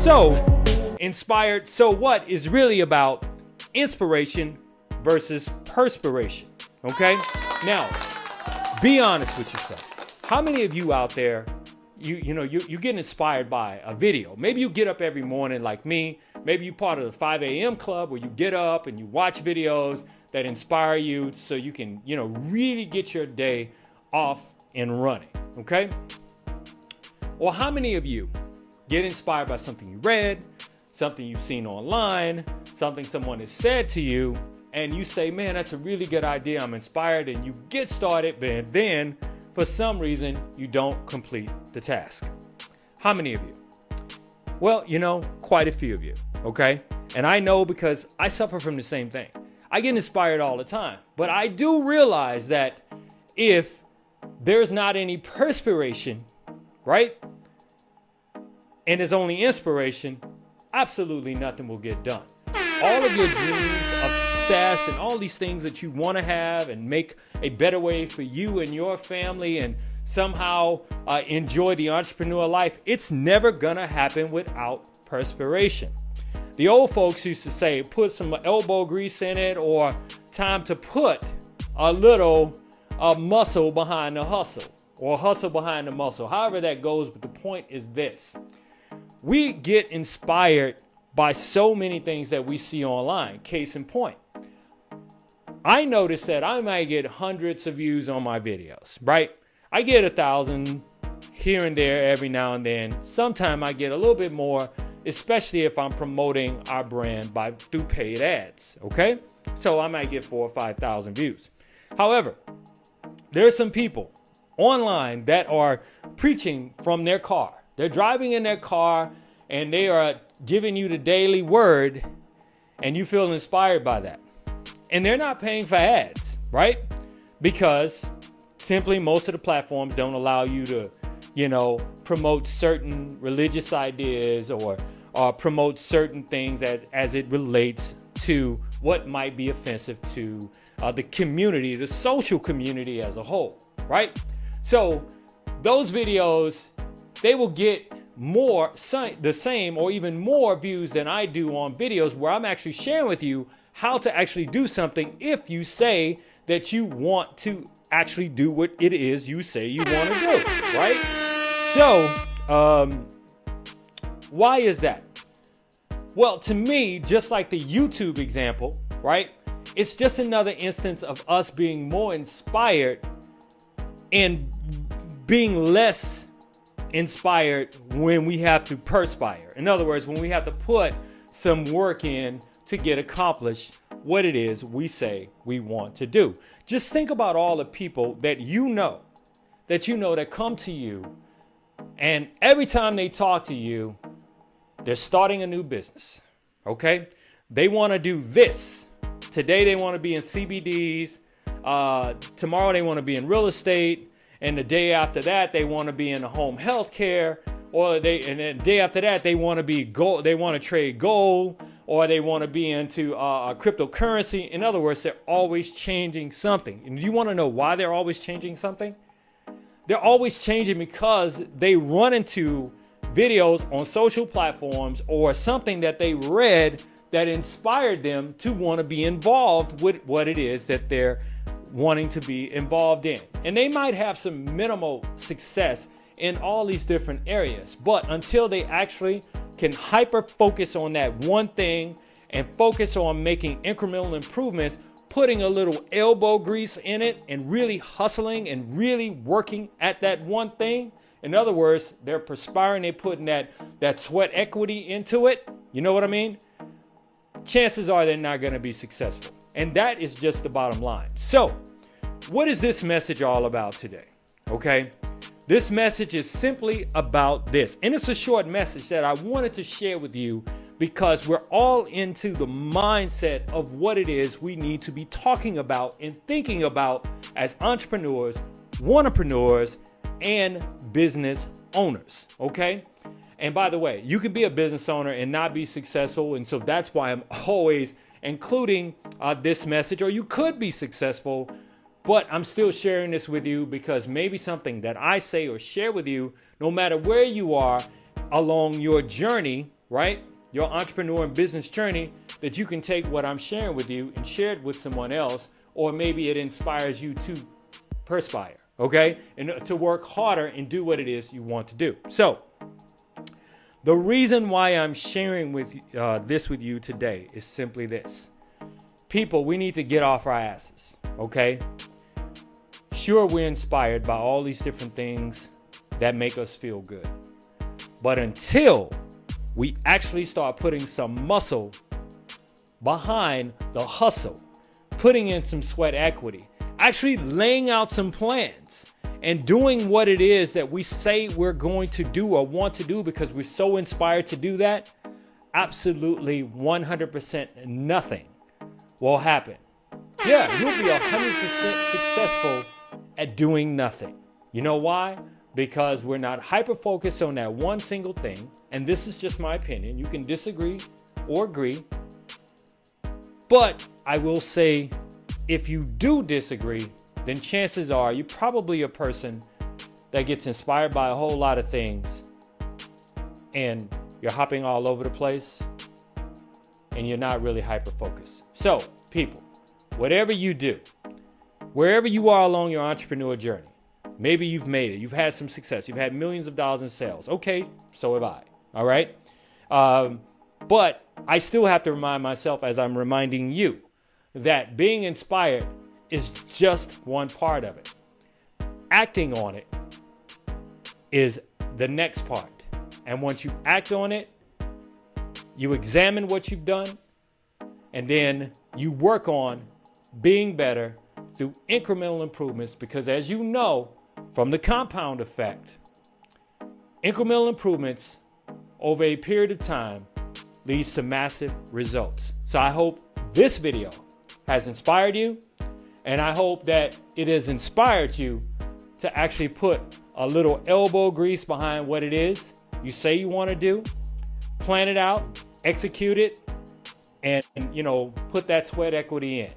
So, inspired, so what is really about inspiration versus perspiration, okay? Now, be honest with yourself. How many of you out there, you get inspired by a video? Maybe you get up every morning like me. Maybe you're part of the 5 a.m. club where you get up and you watch videos that inspire you so you can, really get your day off and running, okay? Or how many of you get inspired by something you read, something you've seen online, something someone has said to you, and you say, man, that's a really good idea, I'm inspired, and you get started, but then for some reason you don't complete the task? How many of you? Well, quite a few of you, okay? And I know because I suffer from the same thing. I get inspired all the time, but I do realize that if there's not any perspiration, right? And there's only inspiration, absolutely nothing will get done. All of your dreams of success and all these things that you want to have and make a better way for you and your family and somehow enjoy the entrepreneur life, it's never gonna happen without perspiration. The old folks used to say, put some elbow grease in it, or time to put a little muscle behind the hustle, or hustle behind the muscle, however that goes. But the point is this: we get inspired by so many things that we see online. Case in point, I noticed that I might get hundreds of views on my videos, right? I get 1,000 here and there every now and then. Sometimes I get a little bit more, especially if I'm promoting our brand through paid ads, okay? So I might get 4,000 or 5,000 views. However, there are some people online that are preaching from their car. They're driving in their car and they are giving you the daily word, and you feel inspired by that. And they're not paying for ads, right? Because simply most of the platforms don't allow you to, promote certain religious ideas or promote certain things as it relates to what might be offensive to the community, the social community as a whole, right? So those videos, they will get the same or even more views than I do on videos where I'm actually sharing with you how to actually do something if you say that you want to actually do what it is you say you want to do, right? So, why is that? Well, to me, just like the YouTube example, right? It's just another instance of us being more inspired and being less inspired when we have to perspire. In other words, when we have to put some work in to get accomplished what it is we say we want to do. Just think about all the people that that come to you, and every time they talk to you, they're starting a new business, okay? They want to do this. Today they want to be in CBDs. Tomorrow they want to be in real estate. And the day after that, they want to be in home health care. And then the day after that, they want to be gold. They want to trade gold, or they want to be into cryptocurrency. In other words, they're always changing something. And you want to know why they're always changing something? They're always changing because they run into videos on social platforms or something that they read that inspired them to want to be involved with what it is that they're wanting to be involved in. And they might have some minimal success in all these different areas, but until they actually can hyper focus on that one thing and focus on making incremental improvements, putting a little elbow grease in it and really hustling and really working at that one thing. In other words, they're perspiring, they're putting that sweat equity into it. You know what I mean? Chances are they're not going to be successful. And that is just the bottom line. So, what is this message all about today? Okay? This message is simply about this. And it's a short message that I wanted to share with you because we're all into the mindset of what it is we need to be talking about and thinking about as entrepreneurs, wantrepreneurs, and business owners. Okay? And by the way, you can be a business owner and not be successful. And so that's why I'm always including this message. Or you could be successful, but I'm still sharing this with you because maybe something that I say or share with you, no matter where you are along your journey, right? Your entrepreneur and business journey, that you can take what I'm sharing with you and share it with someone else, or maybe it inspires you to perspire, okay? And to work harder and do what it is you want to do. So the reason why I'm sharing with this with you today is simply this. People, we need to get off our asses, okay? Sure, we're inspired by all these different things that make us feel good. But until we actually start putting some muscle behind the hustle, putting in some sweat equity, actually laying out some plans and doing what it is that we say we're going to do or want to do because we're so inspired to do that, absolutely 100% nothing will happen. Yeah, you'll be 100% successful at doing nothing. You know why? Because we're not hyper-focused on that one single thing. And this is just my opinion. You can disagree or agree. But I will say, if you do disagree, then chances are you're probably a person that gets inspired by a whole lot of things and you're hopping all over the place and you're not really hyper-focused. So, people, whatever you do, wherever you are along your entrepreneur journey, maybe you've made it, you've had some success, you've had millions of dollars in sales. Okay, so have I, all right? But I still have to remind myself, as I'm reminding you, that being inspired is just one part of it. Acting on it is the next part. And once you act on it, you examine what you've done, and then you work on being better through incremental improvements, because as you know, from the compound effect, incremental improvements over a period of time leads to massive results. So I hope this video has inspired you, and I hope that it has inspired you to actually put a little elbow grease behind what it is you say you want to do, plan it out, execute it, and put that sweat equity in.